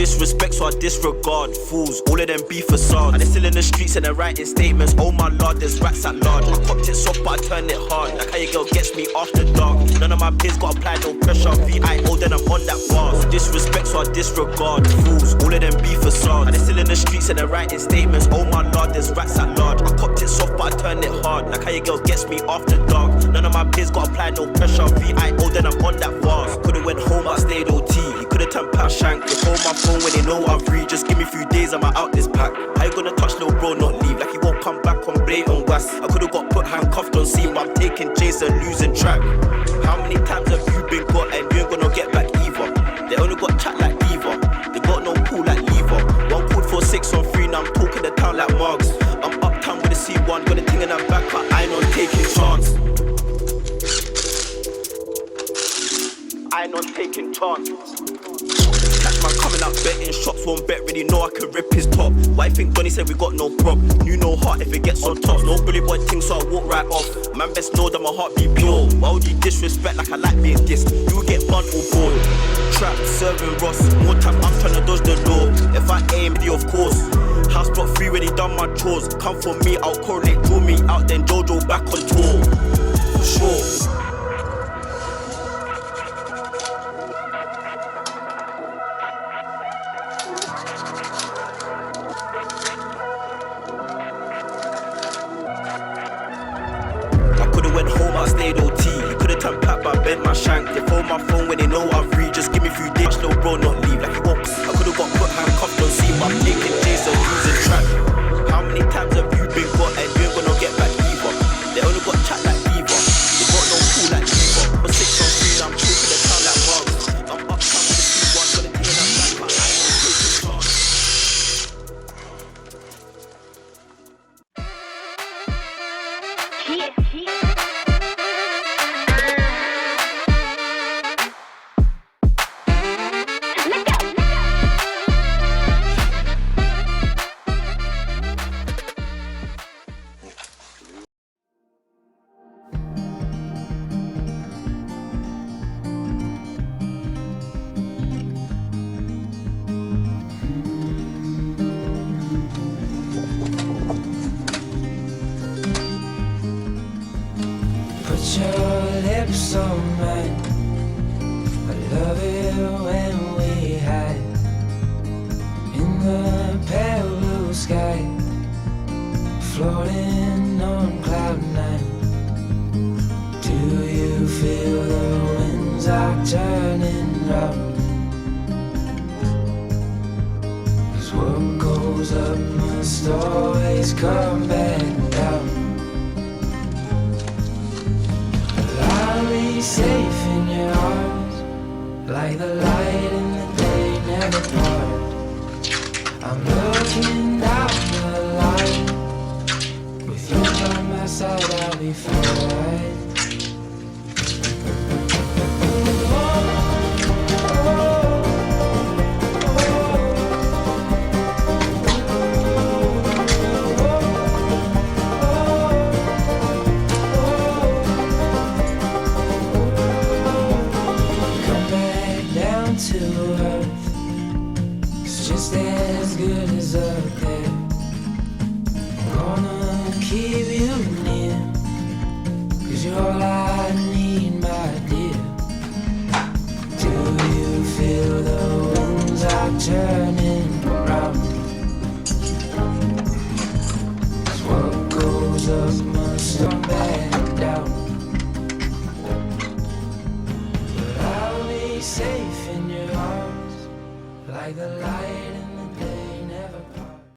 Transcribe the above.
disrespect, so I disregard. Fools, all of them be facades. And they're still in the streets and they're writing statements. Oh my lord, there's rats at large. I copped it soft, but I turned it hard. Like how your girl gets me after dark. None of my peers got applied, no pressure. VIO, then I'm on that bar. Disrespect, so I disregard. Fools, all of them be facades. And they're still in the streets and they're writing statements. Oh my lord, there's rats at large. I copped it soft, but I turned it hard. Like how your girl gets me after dark. None of my peers got applied, no pressure. VIO, then I'm on that bar. Could've went home, I stayed OT. He could've turned past shank. They call my phone when they know I'm free. Just give me a few days, I'm out this pack. How you gonna touch little bro, not leave? Like he won't come back on blatant was. I could've got put handcuffed on scene, but I'm taking chase and losing track. How many times have you been caught and you ain't gonna get back either? They only got chat like Beaver. They got no pool like Lever. One called for 6 on 3, now I'm talking the town like Marks. I'm uptown with a C1, got a thing in that back, but I ain't on taking chance. I ain't on taking chance. Catch man coming out betting shops, won't bet, really know I can rip his top. Why you think Donny said we got no prop? You know heart if it gets on top. No bully boy thing, so I walk right off. Man best know that my heart be pure. Why would you disrespect like I like being dissed? You will get blunt or bored. Trap, serving Ross, more time I'm trying to dodge the door. If I aim, you of course. House block 3 when he done my chores. Come for me, I'll correlate, draw me out, then Jojo back on tour. For sure. I stayed OT, you could've turned pat but I bent my shank. They phone my phone when they know I'm free. Just give me a few days, little bro, not leave like he won't. I could've got put handcuffed on scene, but I'm taking chase and losing track. How many times have you been caught and you ain't gonna get back either? They only got chat like Beaver. They got no pool like Lever. But 6 on 3, now I'm talking the town like Marks. I'm uptown with the C1, got a thing in that back, but I ain't taking chance. Put your lips on mine. I love it when we hide in the pale blue sky, floating on cloud 9. Do you feel the winds are turning round? 'Cause what goes up must always come back down. Safe in your arms, like the light in the day never part. I'm looking down the line, with you by my side I'll be fine. To earth, it's just as good as up there. I'm gonna keep you near, 'cause you're all I need, my dear. Do you feel the winds are turning round? 'Cause what goes up must come back down. But I'll be safe in your arms, like the light